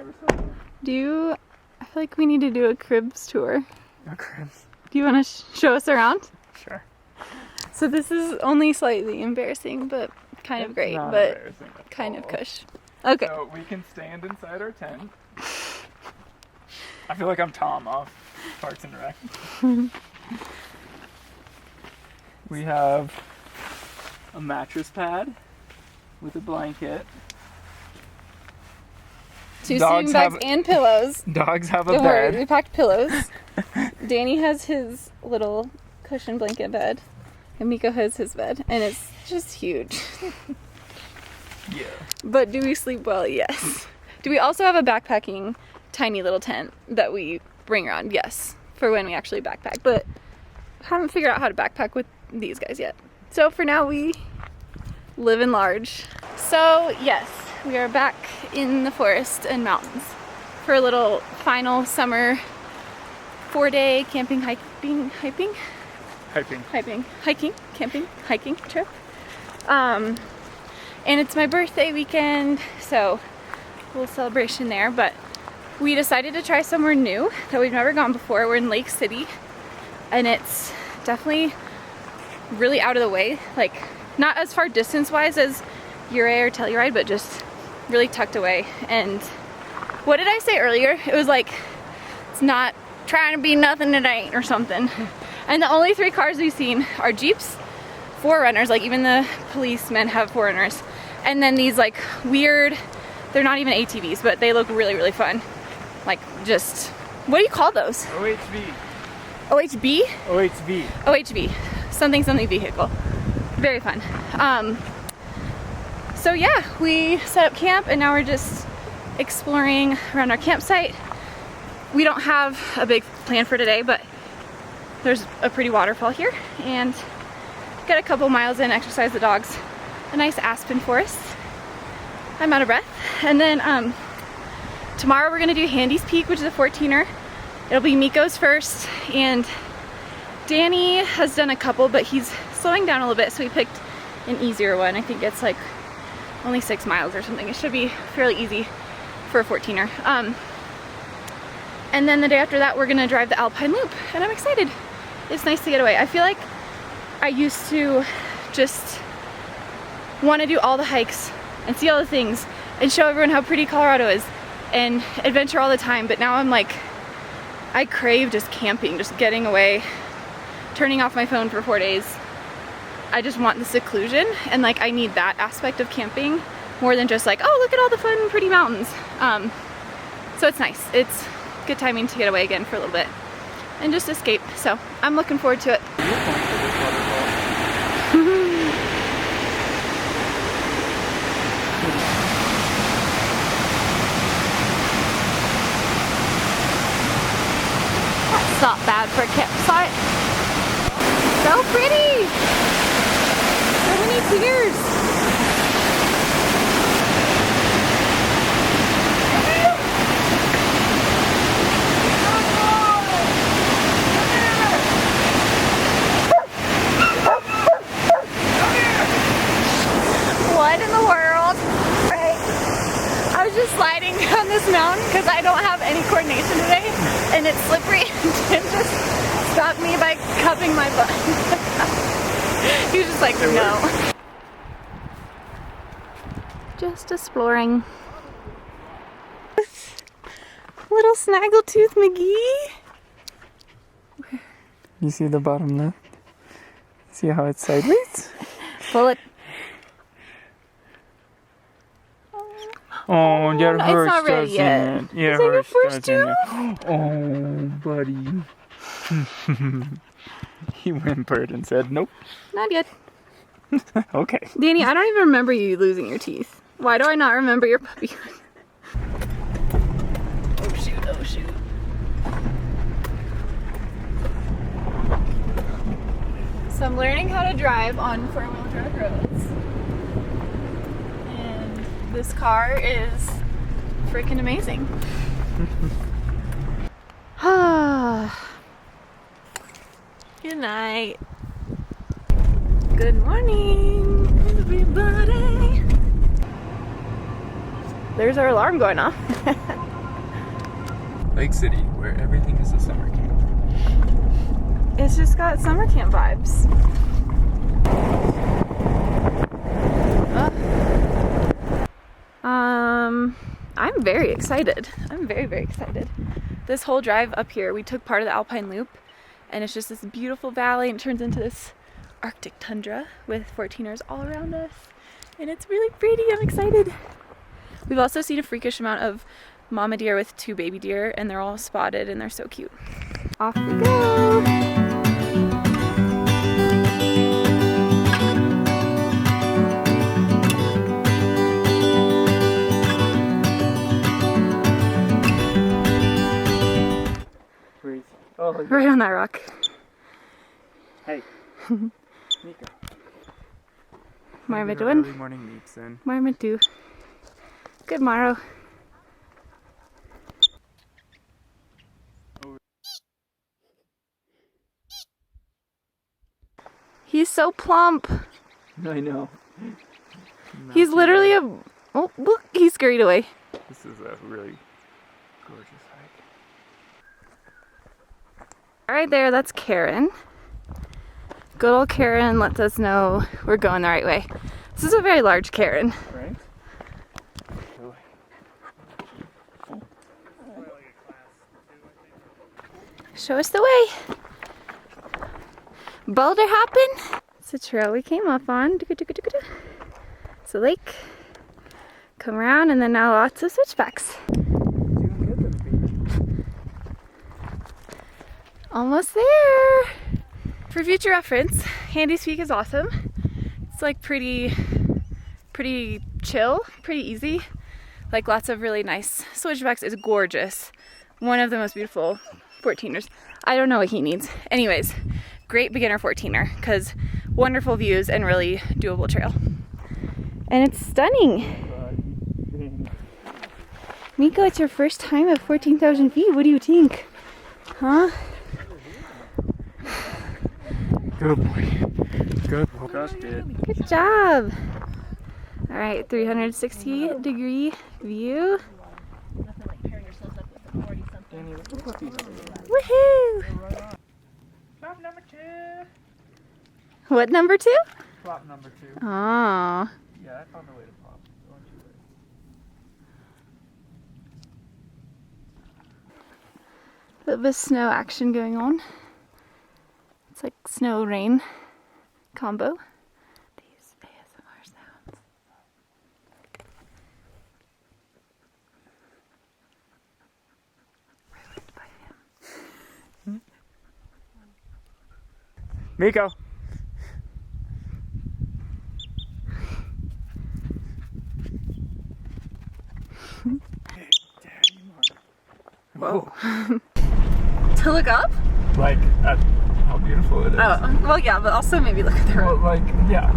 or something. I feel like we need to do a cribs tour. A cribs? Do you want to show us around? Sure. So this is only slightly embarrassing, but kind of great, but kind of cush. Okay. So we can stand inside our tent. I feel like I'm Tom off Parks and Rec. We have a mattress pad with a blanket. 2 sleeping bags and pillows. Dogs have a Don't worry, bed. we packed pillows. Danny has his little cushion blanket bed. And Miko has his bed. And it's just huge. Yeah. But do we sleep well? Yes. Do we also have a backpacking tiny little tent that we bring around? Yes. For when we actually backpack. But haven't figured out how to backpack with these guys yet. So for now we live in large. So yes, we are back in the forest and mountains for a little final summer 4-day camping, hiking trip. And it's my birthday weekend, so a little celebration there, but we decided to try somewhere new that we've never gone before. We're in Lake City, and it's definitely really out of the way, like not as far distance wise as Ouray or Telluride, but just really tucked away. And what did I say earlier? It was like, it's not trying to be nothing it ain't or something. And the only 3 cars we've seen are Jeeps, 4Runners, like even the policemen have 4Runners. And then these like weird, they're not even ATVs, but they look really, really fun. Like just, what do you call those? OHV. OHB? OHV. OHV. Something vehicle. Very fun. So yeah, we set up camp and now we're just exploring around our campsite. We don't have a big plan for today, but there's a pretty waterfall here and got a couple miles in, exercise the dogs. A nice aspen forest. I'm out of breath. And then tomorrow we're gonna do Handy's Peak, which is a 14er. It'll be Miko's first, and Danny has done a couple, but he's slowing down a little bit, so he picked an easier one. I think it's like only 6 miles or something. It should be fairly easy for a 14er. And then the day after that, we're gonna drive the Alpine Loop, and I'm excited. It's nice to get away. I feel like I used to just want to do all the hikes and see all the things and show everyone how pretty Colorado is and adventure all the time, but now I'm like, I crave just camping, just getting away, turning off my phone for 4 days. I just want the seclusion, and like I need that aspect of camping more than just like, oh, look at all the fun pretty mountains. So it's nice. It's good timing to get away again for a little bit and just escape. So I'm looking forward to it. That's not bad for a campsite. So pretty! So many deers! What in the world? Right. I was just sliding down this mountain because I don't have any coordination today and it's slippery and just stopped me by cupping my butt. He was just like, no. Just exploring. Little Snaggletooth McGee. You see the bottom left? See how it's sideways? Pull it. Oh, that no, hurts, it's not ready yet. doesn't it? Yeah, Is that your first doesn't it? Oh, buddy. He whimpered and said, nope. Not yet. Okay. Danny, I don't even remember you losing your teeth. Why do I not remember your puppy? Oh shoot, oh shoot. So I'm learning how to drive on 4-wheel drive roads. And this car is freaking amazing. Good night. Good morning, everybody. There's our alarm going off. Lake City, where everything is a summer camp. It's just got summer camp vibes. I'm very excited. I'm very, very excited. This whole drive up here, we took part of the Alpine Loop, and it's just this beautiful valley, and it turns into this Arctic tundra with 14ers all around us, and it's really pretty. I'm excited. We've also seen a freakish amount of mama deer with 2 baby deer, and they're all spotted and they're so cute. Off we go! Oh, right on that rock. Hey, Nico. What am I doing? Early morning meets in. What am I do? Good morrow. He's so plump. I know. He's literally a... Oh, look, he scurried away. This is a really gorgeous hike. Right there, that's Karen. Good old Karen lets us know we're going the right way. This is a very large Karen. Right? Show us the way. Boulder hopping. It's a trail we came up on. It's a lake. Come around, and then now lots of switchbacks. Almost there. For future reference, Handy's Peak is awesome. It's like pretty chill, pretty easy. Like lots of really nice switchbacks. It's gorgeous. One of the most beautiful 14ers. I don't know what he needs. Anyways, great beginner 14er because wonderful views and really doable trail. And it's stunning. Miko, it's your first time at 14,000 feet. What do you think? Huh? Good boy. Good boy. Crushed it. Good job. All right, 360-degree view. Woohoo! Flop number 2. What number 2? Flop number 2. Oh. Yeah, I found a way to flop. Don't you worry. A little bit of snow action going on. It's like snow rain combo. These ASMR sounds. Ruined by him. Miko. Whoa. To look up? Like, at how beautiful it is. Oh, well, yeah, but also maybe look at the Well, road. like, yeah.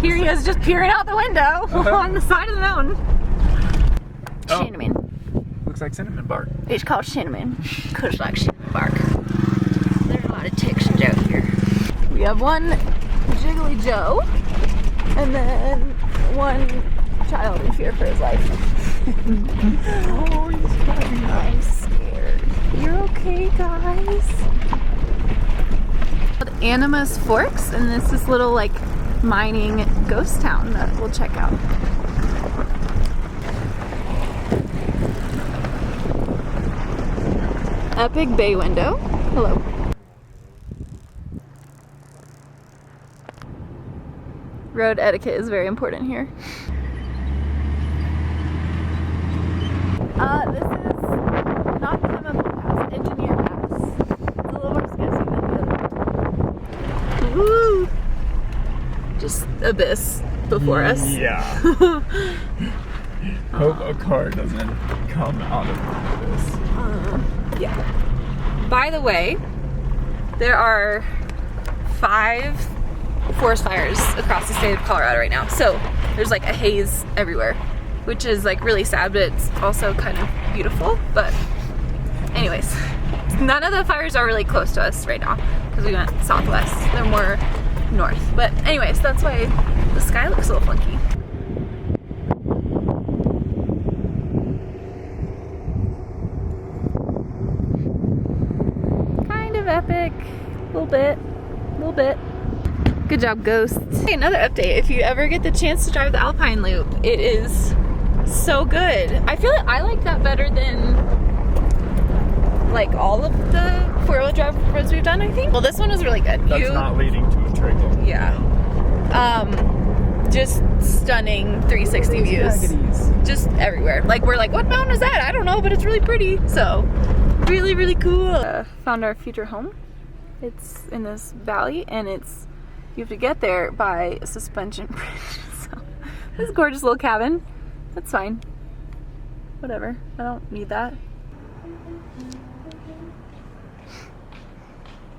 Here he is just peering out the window on the side of the mountain. Oh. Cinnamon. Looks like cinnamon bark. It's called cinnamon because like cinnamon bark. There's a lot of Texans out here. We have one Jiggly Joe and then one child in fear for his life. Oh, he's crying. I'm scared. You're okay, guys. Animas Forks, and this is little like mining ghost town that we'll check out. Epic bay window. Hello. Road etiquette is very important here. This is not Chemical Pass, Engineer Pass. It's a little more sketchy than the other. Woo! Just abyss before us. Yeah. Hope a car doesn't come out of this. Yeah. By the way, there are 5 forest fires across the state of Colorado right now. So there's like a haze everywhere, which is like really sad, but it's also kind of beautiful. But anyways, none of the fires are really close to us right now because we went southwest. They're more north. But anyways, that's why the sky looks a little funky. little bit. Good job, ghosts. Okay, another update. If you ever get the chance to drive the Alpine Loop, it is so good. I feel like I like that better than like all of the four-wheel drive roads we've done, I think. Well, this one was really good. That's not leading to a trail. Yeah. Just stunning 360 views. Just everywhere. Like, we're like, what mountain is that? I don't know, but it's really pretty. So, really, really cool. Found our future home. It's in this valley, and it's, you have to get there by a suspension bridge. So, this gorgeous little cabin. That's fine. Whatever. I don't need that.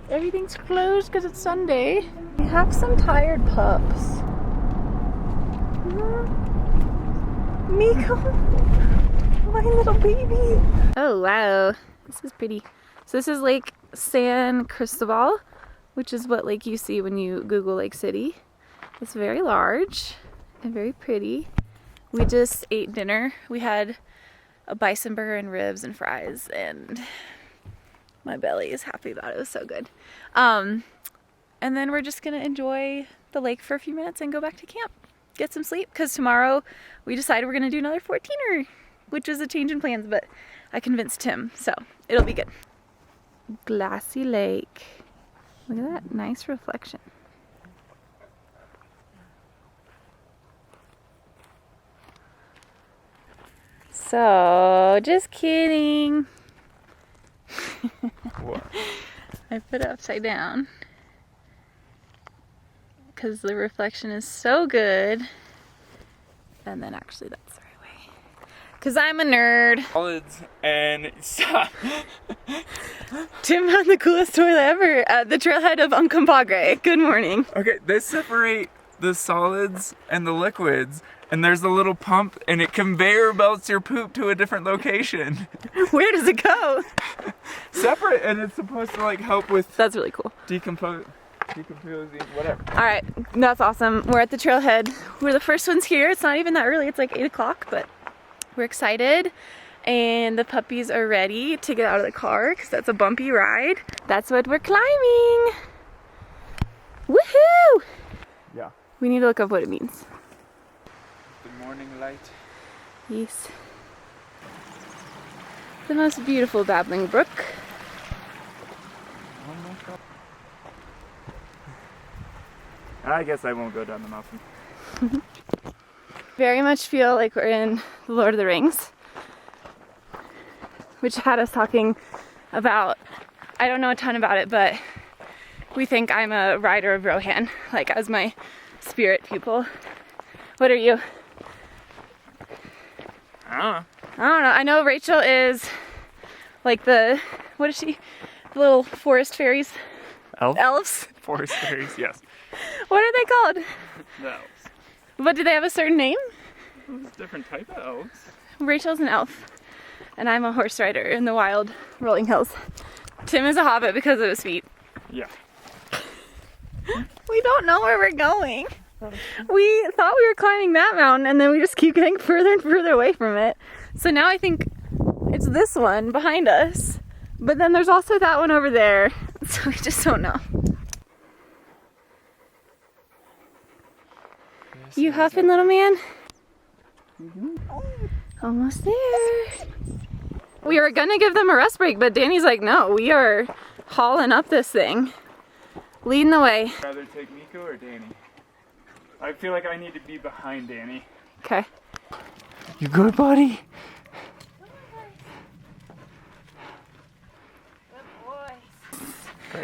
Everything's closed because it's Sunday. We have some tired pups. Miko, my little baby. Oh wow, this is pretty. So this is Lake San Cristobal, which is what lake you see when you Google Lake City. It's very large and very pretty. We just ate dinner. We had a bison burger and ribs and fries, and my belly is happy about it. It was so good. And then we're just gonna enjoy the lake for a few minutes and go back to camp. Get some sleep, because tomorrow we decided we're gonna do another 14er, which is a change in plans, but I convinced Tim, so it'll be good. Glassy lake. Look at that, nice reflection. So, just kidding. What? I put it upside down because the reflection is so good. And then actually that's the right way. Because I'm a nerd. Solids and stop. Tim found the coolest toilet ever at the trailhead of Uncompahgre. Good morning. Okay, they separate the solids and the liquids, and there's a little pump, and it conveyor belts your poop to a different location. Where does it go? Separate, and it's supposed to like help with That's really cool. decomposing, whatever. All right, that's awesome. We're at the trailhead. We're the first ones here. It's not even that early. It's like 8 o'clock, but we're excited. And the puppies are ready to get out of the car because that's a bumpy ride. That's what we're climbing. Woohoo! Yeah. We need to look up what it means. The morning light. Yes. The most beautiful babbling brook. Oh my God. I guess I won't go down the mountain. Very much feel like we're in The Lord of the Rings, which had us talking about, I don't know a ton about it, but we think I'm a rider of Rohan, like as my spirit pupil. What are you? I don't know. I know Rachel is like the, what is she? The little forest fairies? Elves? Forest fairies, yes. What are they called? The elves. But do they have a certain name? There's different type of elves. Rachel's an elf, and I'm a horse rider in the wild rolling hills. Tim is a hobbit because of his feet. Yeah. We don't know where we're going. We thought we were climbing that mountain, and then we just keep getting further and further away from it. So now I think it's this one behind us, but then there's also that one over there. So we just don't know. You huffing, little man? Almost there. We were gonna give them a rest break, but Danny's like, no, we are hauling up this thing. Leading the way. Rather take Miko or Danny? I feel like I need to be behind Danny. Okay. You good, buddy?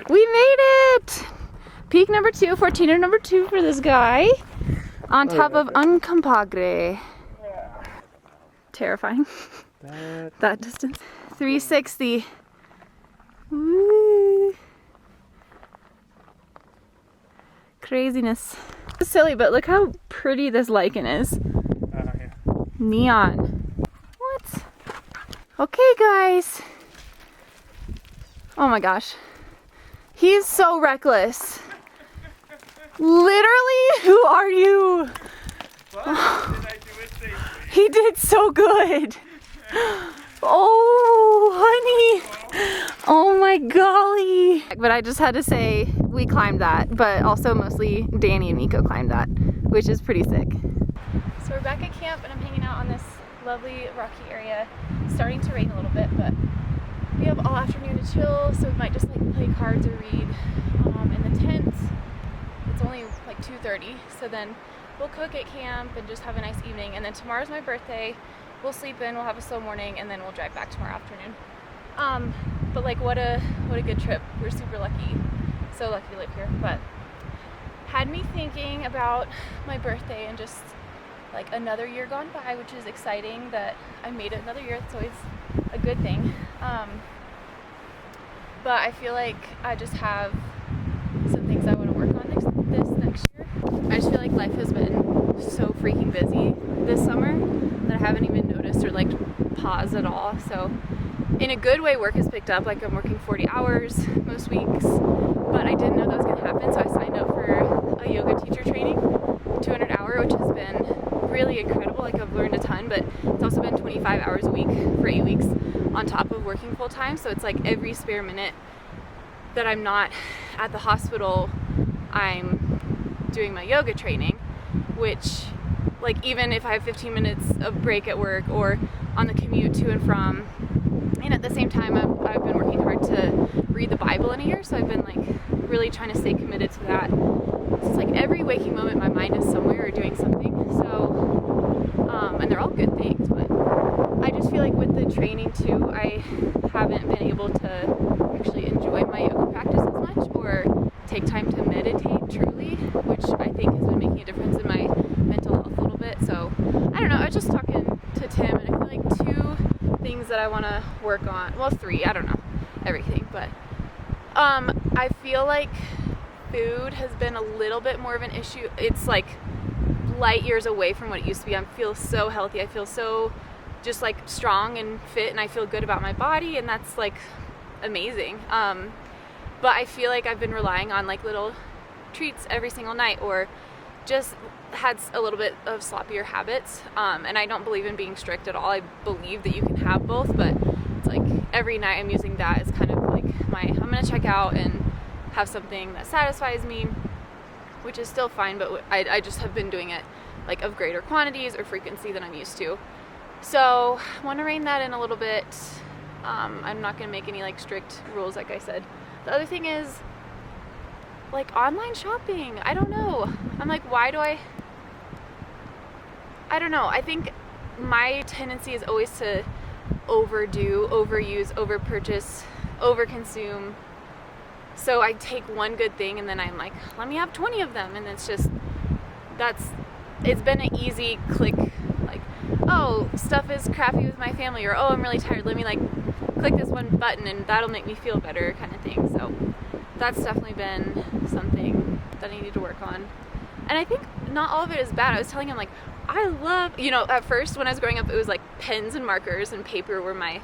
We made it! Peak number 2, 14er number 2 for this guy. On top of Uncompahgre. Yeah. Terrifying. That distance. 360. Woo. Craziness. It's silly, but look how pretty this lichen is. Yeah. Neon. What? Okay, guys. Oh my gosh. He's so reckless. Literally, who are you? What did I do it safely? He did so good. Oh. honey. Oh my golly. But I just had to say we climbed that, but also mostly Danny and Miko climbed that, which is pretty sick. So we're back at camp and I'm hanging out on this lovely rocky area. It's starting to rain a little bit, but we have all afternoon to chill, so we might just like play cards or read in the tent. It's only like 2:30, so then we'll cook at camp and just have a nice evening, and then tomorrow's my birthday. We'll sleep in, we'll have a slow morning, and then we'll drive back tomorrow afternoon. But like what a good trip. We're super lucky, so lucky to live here. But had me thinking about my birthday and just like another year gone by, which is exciting that I made it another year. It's always a good thing. But I feel like I just have some things I want to work on this next year. I just feel like life has been so freaking busy this summer that I haven't even noticed or like paused at all. So in a good way, work has picked up. Like I'm working 40 hours most weeks, but I didn't know that was going to happen. So I signed up for a yoga teacher training, 200-hour, which has been really incredible. Like I've learned a ton, but it's also been 25 hours a week for 8 weeks on top of working full time. So it's like every spare minute that I'm not at the hospital, I'm doing my yoga training, which like even if I have 15 minutes of break at work or on the commute to and from, and at the same time I've been working hard to read the Bible in a year, so I've been like really trying to stay committed to that. So it's like every waking moment my mind is somewhere or doing something. So and they're all good things, but I just feel like with the training too, I haven't been able to actually enjoy my yoga practice as much or take time to meditate truly, which I think has been making a difference in my mental health a little bit. So I don't know, I was just talking to Tim and I feel like 2 things that I want to work on, well 3, I don't know everything, but I feel like food has been a little bit more of an issue. It's like light years away from what it used to be. I feel so healthy, I feel so just like strong and fit, and I feel good about my body, and that's like amazing. But I feel like I've been relying on like little treats every single night, or just had a little bit of sloppier habits. And I don't believe in being strict at all. I believe that you can have both, but it's like every night I'm using that as kind of like I'm gonna check out and have something that satisfies me, which is still fine, but I just have been doing it like of greater quantities or frequency than I'm used to. So I want to rein that in a little bit. I'm not going to make any like strict rules, like I said. The other thing is like online shopping. I don't know. I'm like, why do I don't know. I think my tendency is always to overdo, overuse, overpurchase, overconsume. So I take one good thing and then I'm like, let me have 20 of them. And it's just, it's been an easy click, like, oh, stuff is crappy with my family, or oh, I'm really tired, let me like click this one button and that'll make me feel better kind of thing. So that's definitely been something that I need to work on. And I think not all of it is bad. I was telling him like, I love, at first when I was growing up, it was like pens and markers and paper were my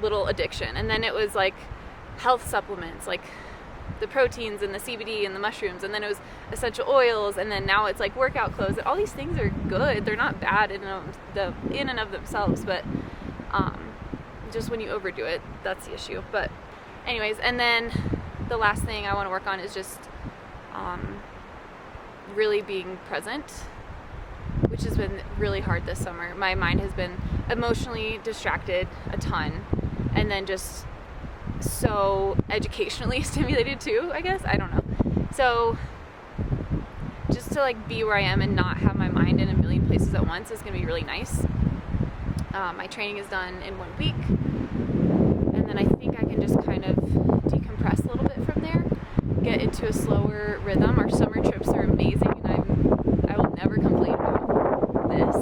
little addiction. And then it was like health supplements, like the proteins and the CBD and the mushrooms, and then it was essential oils, and then now it's like workout clothes. All these things are good. They're not bad in and of themselves, but just when you overdo it, that's the issue. But anyways, and then the last thing I want to work on is just really being present, which has been really hard this summer. My mind has been emotionally distracted a ton, and then just so educationally stimulated too, I guess. I don't know. So just to like be where I am and not have my mind in a million places at once is going to be really nice. My training is done in 1 week, and then I think I can just kind of decompress a little bit from there, get into a slower rhythm. Our summer trips are amazing, and I will never complain about this.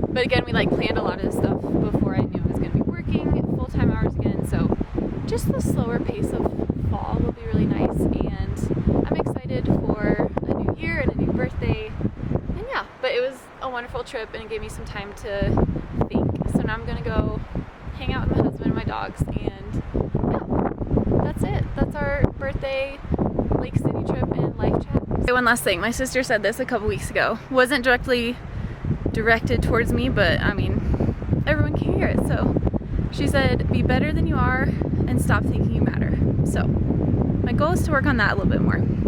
But again, we like planned a lot of this stuff before I knew I was going to be working full-time hours again, so just the slower pace of fall will be really nice, and I'm excited for a new year and a new birthday. And yeah, but it was a wonderful trip and it gave me some time to think. So now I'm gonna go hang out with my husband and my dogs, and yeah, that's it. That's our birthday Lake City trip and life chat. Okay, one last thing. My sister said this a couple weeks ago. Wasn't directly directed towards me, but I mean, everyone can hear it, so She said, be better than you are and stop thinking you matter. So my goal is to work on that a little bit more.